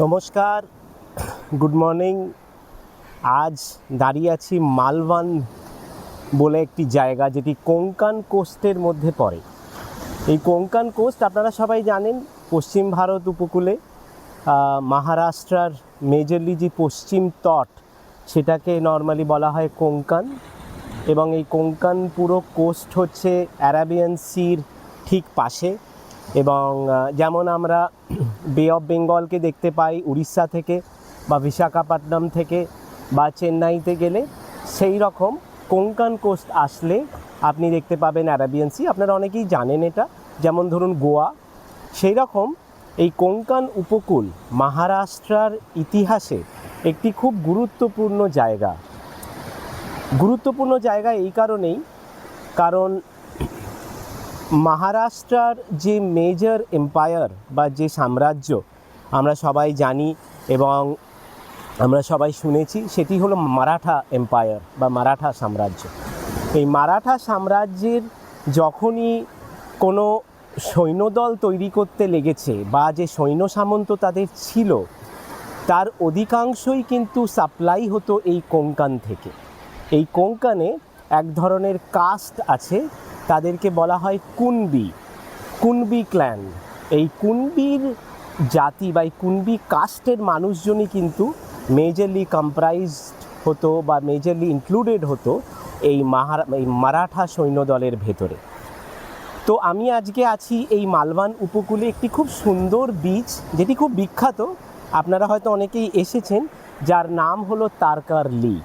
নমস্কার, good morning. আজ দাঁড়িয়ে আছি মালওয়ান বলে একটি জায়গা, যেটি কোঙ্কণ কোস্টের মধ্যে পড়ে। এই কোঙ্কণ কোস্ট আপনারা সবাই জানেন, পশ্চিম ভারত উপকূলে মহারাষ্ট্রার মেজরলি যে পশ্চিম তট সেটাকে নর্মালি বলা হয় কোঙ্কণ। এবং এই কোঙ্কণ পুরো কোস্ট হচ্ছে অ্যারাবিয়ান সির ঠিক পাশে। এবং যেমন আমরা বে অফ বেঙ্গলকে দেখতে পাই উড়িষ্যা থেকে বা বিশাখাপত্তনম থেকে বা চেন্নাইতে গেলে, সেই রকম কোঙ্কণ কোস্ট আসলে আপনি দেখতে পাবেন অ্যারাবিয়ান সি। আপনারা অনেকেই জানেন এটা, যেমন ধরুন গোয়া। সেই রকম এই কোঙ্কণ উপকূল মহারাষ্ট্রার ইতিহাসে একটি খুব গুরুত্বপূর্ণ জায়গা। গুরুত্বপূর্ণ জায়গা এই কারণেই, কারণ মহারাষ্ট্রার যে মেজর এম্পায়ার বা যে সাম্রাজ্য আমরা সবাই জানি এবং আমরা সবাই শুনেছি, সেটি হলো মারাঠা এম্পায়ার বা মারাঠা সাম্রাজ্য। এই মারাঠা সাম্রাজ্যের যখনই কোনো সৈন্যদল তৈরি করতে লেগেছে বা যে সৈন্য সামন্ত তাদের ছিল, তার অধিকাংশই কিন্তু সাপ্লাই হতো এই কোঙ্কণ থেকে। এই কোঙ্কণে এক ধরনের কাস্ট আছে, তাদেরকে বলা হয় কুনবি ক্ল্যান। এই কুনবির জাতি বা এই কুনবি কাস্টের মানুষজনই কিন্তু মেজরলি কম্প্রাইজড হতো বা মেজরলি ইনক্লুডেড হতো এই মারাঠা সৈন্যদলের ভেতরে। তো আমি আজকে আছি এই মালওয়ান উপকূলে একটি খুব সুন্দর বিচ, যেটি খুব বিখ্যাত, আপনারা হয়তো অনেকেই এসেছেন, যার নাম হলো তারকার্লি।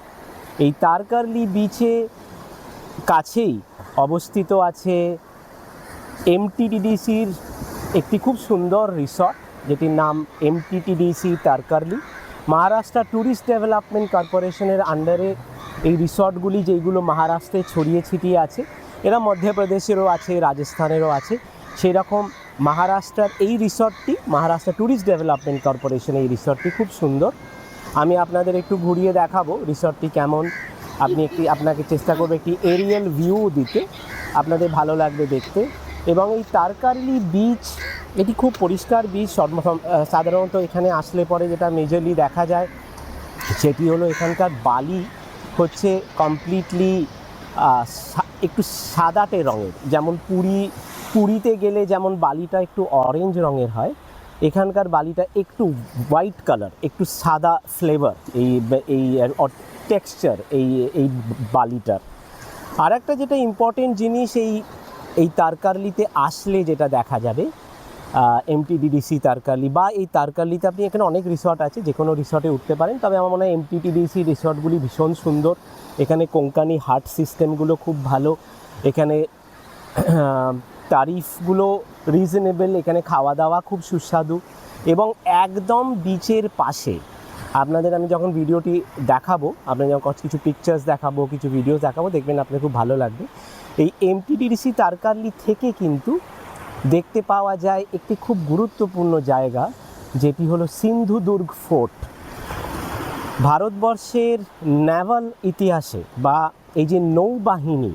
এই তারকার্লি বিচে কাছেই অবস্থিত আছে এমটিডিডিসির একটি খুব সুন্দর রিসর্ট, যেটির নাম এমটিডিসি তারকার্লি। মহারাষ্ট্র ট্যুরিস্ট ডেভেলপমেন্ট কর্পোরেশনের আন্ডারে এই রিসর্টগুলি, যেইগুলো মহারাষ্ট্রে ছড়িয়ে ছিটিয়ে আছে, এরা মধ্যপ্রদেশেরও আছে, রাজস্থানেরও আছে। সেই রকম মহারাষ্ট্রের এই রিসর্টটি, মহারাষ্ট্র ট্যুরিস্ট ডেভেলপমেন্ট কর্পোরেশন, এই রিসর্টটি খুব সুন্দর। আমি আপনাদের একটু ঘুরিয়ে দেখাবো রিসর্টটি কেমন। আপনাকে চেষ্টা করবো একটি এরিয়াল ভিউ দিতে, আপনাদের ভালো লাগবে দেখতে। এবং এই তারকার্লি বিচ, এটি খুব পরিষ্কার বিচ। সাধারণত এখানে আসলে পরে যেটা মেজরলি দেখা যায়, সেটি হলো এখানকার বালি হচ্ছে কমপ্লিটলি একটু সাদাটে রঙের। যেমন পুরীতে গেলে যেমন বালিটা একটু অরেঞ্জ রঙের হয়, এখানকার বালিটা একটু হোয়াইট কালার, একটু সাদা ফ্লেভার এই টেক্সচার এই বালিটার। আর একটা যেটা ইম্পর্টেন্ট জিনিস এই তারকার্লিতে আসলে যেটা দেখা যাবে, এমটিডিডিসি তারকার্লি বা এই তারকার্লিতে আপনি এখানে অনেক রিসর্ট আছে, যে কোনো রিসর্টে উঠতে পারেন, তবে আমার মনে হয় এমটিডিডিসি রিসর্টগুলি ভীষণ সুন্দর। এখানে কোঙ্কণি হাট সিস্টেমগুলো খুব ভালো, এখানে তারিফগুলো রিজনেবল, এখানে খাওয়া দাওয়া খুব সুস্বাদু এবং একদম বিচের পাশে। আপনাদের আমি যখন ভিডিওটি দেখাবো, আপনাদের যখন কিছু পিকচার্স দেখাবো, কিছু ভিডিও দেখাবো, দেখবেন আপনার খুব ভালো লাগবে। এই এমটিডিডিসি তারকার্লি থেকে কিন্তু দেখতে পাওয়া যায় একটি খুব গুরুত্বপূর্ণ জায়গা, যেটি হলো সিন্ধুদুর্গ ফোর্ট। ভারতবর্ষের নেভাল ইতিহাসে বা এই যে নৌবাহিনী,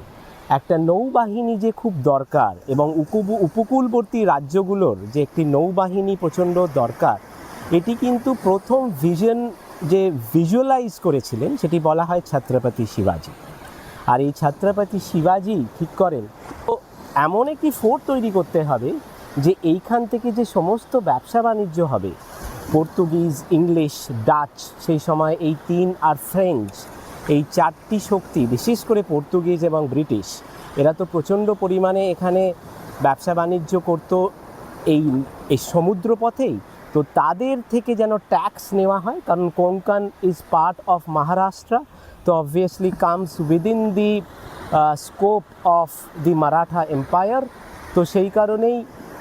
একটা নৌবাহিনী যে খুব দরকার এবং উপকূলবর্তী রাজ্যগুলোর যে একটি নৌবাহিনী প্রচণ্ড দরকার, এটি কিন্তু প্রথম ভিজুয়ালাইজ করেছিলেন, সেটি বলা হয় ছত্রপতি শিবাজি। আর এই ছত্রপতি শিবাজি ঠিক করেন, তো এমন একটি ফোর্ট তৈরি করতে হবে যে এইখান থেকে যে সমস্ত ব্যবসা বাণিজ্য হবে, পর্তুগিজ, ইংলিশ, ডাচ, সেই সময় এই আর ফ্রেঞ্চ, এই চারটি শক্তি, বিশেষ করে পর্তুগিজ এবং ব্রিটিশ, এরা তো প্রচণ্ড পরিমাণে এখানে ব্যবসা বাণিজ্য করত এই সমুদ্রপথেই। তো তাদের থেকে যেন ট্যাক্স নেওয়া হয়, কারণ Konkan is part of Maharashtra, তো obviously comes within the scope of the Maratha empire. তো সেই কারণেই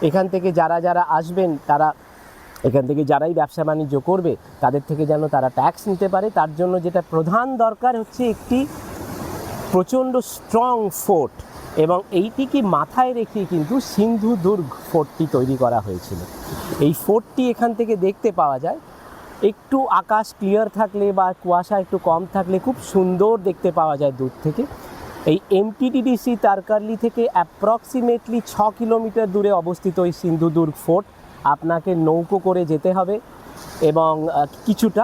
এখান থেকে যারা আসবেন, তারা এখান থেকে যারাই ব্যবসা বাণিজ্য করবে, তাদের থেকে যেন তারা ট্যাক্স নিতে পারে। তার জন্য যেটা প্রধান দরকার হচ্ছে একটি প্রচণ্ড স্ট্রং ফোর্ট, এবং এইটিকে মাথায় রেখে কিন্তু সিন্ধুদুর্গ ফোর্টটি তৈরি করা হয়েছিল। এই ফোর্টটি এখান থেকে দেখতে পাওয়া যায়, একটু আকাশ ক্লিয়ার থাকলে বা কুয়াশা একটু কম থাকলে খুব সুন্দর দেখতে পাওয়া যায় দূর থেকে। এই এমটিডিডিসি তারকার্লি থেকে অ্যাপ্রক্সিমেটলি 6 কিলোমিটার দূরে অবস্থিত এই সিন্ধুদুর্গ ফোর্ট। আপনাকে নৌকো করে যেতে হবে এবং কিছুটা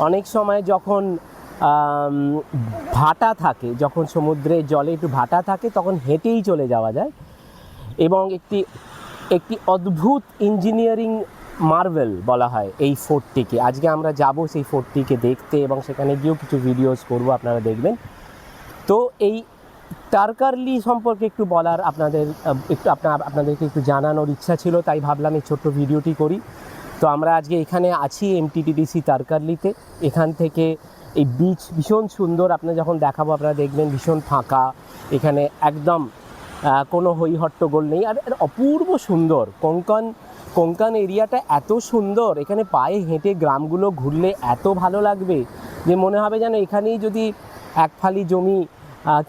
অনেক সময় যখন ভাটা থাকে, যখন সমুদ্রের জলে একটু ভাটা থাকে তখন হেঁটেই চলে যাওয়া যায়। এবং একটি অদ্ভুত ইঞ্জিনিয়ারিং মার্ভেল বলা হয় এই ফোর্টটিকে। আজকে আমরা যাব সেই ফোর্টটিকে দেখতে এবং সেখানে গিয়েও কিছু ভিডিওস করব, আপনারা দেখবেন। তো এই তারকার্লি সম্পর্কে একটু বলার আপনাদেরকে একটু জানানোর ইচ্ছা ছিল, তাই ভাবলাম এই ছোট্ট ভিডিওটি করি। তো আমরা আজকে এখানে আছি এমটিটিডিসি তারকার্লিতে। এখান থেকে এই বিচ ভীষণ সুন্দর, আপনারা যখন দেখাবো আপনারা দেখবেন ভীষণ ফাঁকা, এখানে একদম কোনো হইহট্টগোল নেই, আর অপূর্ব সুন্দর। কোঙ্কন এরিয়াটা এত সুন্দর, এখানে পায়ে হেঁটে গ্রামগুলো ঘুরলে এত ভালো লাগবে যে মনে হবে যেন এখানেই যদি এক ফালি জমি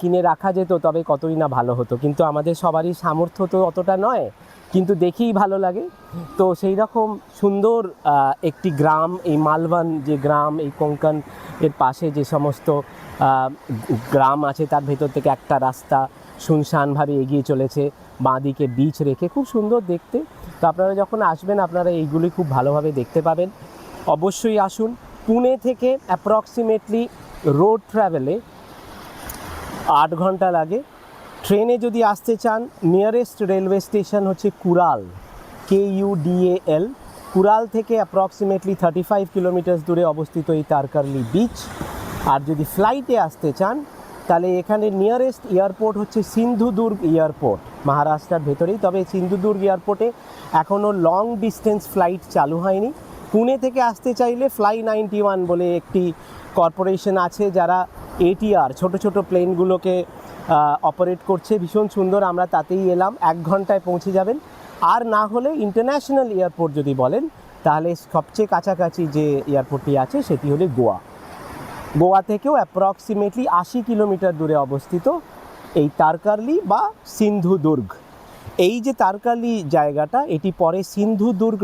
কিনে রাখা যেত তবে কতই না ভালো হতো। কিন্তু আমাদের সবারই সামর্থ্য তো অতটা নয়, কিন্তু দেখেই ভালো লাগে। তো সেই রকম সুন্দর একটি গ্রাম, এই মালভান যে গ্রাম, এই কোঙ্কন এর পাশে যে সমস্ত গ্রাম আছে তার ভেতর থেকে একটা রাস্তা শুনশানভাবে এগিয়ে চলেছে, বাঁদিকে বিচ রেখে, খুব সুন্দর দেখতে। তো আপনারা যখন আসবেন আপনারা এইগুলি খুব ভালোভাবে দেখতে পাবেন। অবশ্যই আসুন। পুনে থেকে অ্যাপ্রক্সিমেটলি রোড ট্রাভেলে 8 ঘন্টা লাগে। ট্রেনে যদি আসতে চান নিয়ারেস্ট রেলওয়ে স্টেশন হচ্ছে কুড়াল, KUDAL। কুড়াল থেকে অ্যাপ্রক্সিমেটলি 35 কিলোমিটার দূরে অবস্থিত এই তারকার্লি বিচ। আর যদি ফ্লাইটে আসতে চান তাহলে এখানে নিয়ারেস্ট এয়ারপোর্ট হচ্ছে সিন্ধুদুর্গ এয়ারপোর্ট, মহারাষ্ট্রের ভেতরেই। তবে সিন্ধুদুর্গ এয়ারপোর্টে এখনও লং ডিস্টেন্স ফ্লাইট চালু হয়নি। পুনে থেকে আসতে চাইলে ফ্লাই 91 বলে একটি কর্পোরেশন আছে যারা ATR ছোট ছোট প্লেনগুলোকে অপারেট করছে, ভীষণ সুন্দর। আমরা তাতেই এলাম, 1 ঘন্টায় পৌঁছে যাবেন। আর না হলে ইন্টারন্যাশনাল এয়ারপোর্ট যদি বলেন তাহলে সবচেয়ে কাছাকাছি যে এয়ারপোর্টটি আছে সেটি হলো গোয়া থেকেও অ্যাপ্রক্সিমেটলি 80 কিলোমিটার দূরে অবস্থিত এই তারকার্লি বা সিন্ধুদুর্গ। এই যে তারকার্লি জায়গাটা, এটি পরে সিন্ধুদুর্গ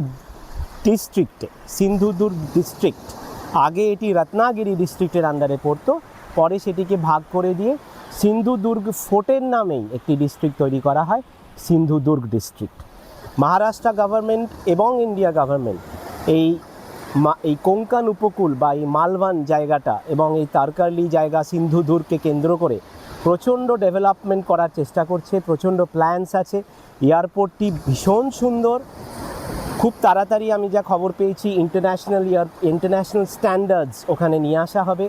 ডিস্ট্রিক্ট, আগে এটি রত্নাগিরি ডিস্ট্রিক্টের আন্ডারে পড়তো, পরে সেটিকে ভাগ করে দিয়ে সিন্ধুদুর্গ ফোর্টের নামেই একটি ডিস্ট্রিক্ট তৈরি করা হয়, সিন্ধুদুর্গ ডিস্ট্রিক্ট। মহারাষ্ট্র গভর্নমেন্ট এবং ইন্ডিয়া গভর্নমেন্ট এই কোঙ্কন উপকূল বা এই মালভান জায়গাটা এবং এই তারকার্লি জায়গা সিন্ধুদুর্গকে কেন্দ্র করে প্রচণ্ড ডেভেলপমেন্ট করার চেষ্টা করছে, প্রচণ্ড প্ল্যানস আছে। এয়ারপোর্টটি ভীষণ সুন্দর, খুব তাড়াতাড়ি আমি যা খবর পেয়েছি ইন্টারন্যাশনাল স্ট্যান্ডার্ডস ওখানে নিয়ে আসা হবে।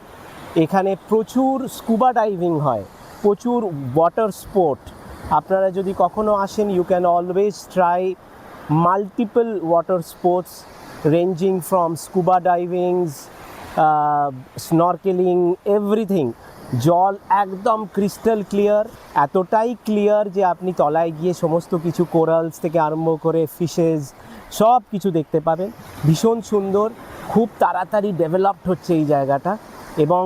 এখানে প্রচুর স্কুবা ডাইভিং হয়, প্রচুর ওয়াটার স্পোর্ট। আপনারা যদি কখনো আসেন you can always try multiple water sports ranging from scuba divings, snorkelling, everything. জল একদম ক্রিস্টাল ক্লিয়ার, এতটাই ক্লিয়ার যে আপনি তলায় গিয়ে সমস্ত কিছু কোরালস থেকে আরম্ভ করে ফিশেস সব কিছু দেখতে পাবেন। ভীষণ সুন্দর, খুব তাড়াতাড়ি ডেভেলপড হচ্ছে এই জায়গাটা। এবং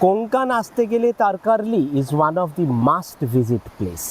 কোঙ্কন আসতে গেলে Tarkarli is one of the must visit place.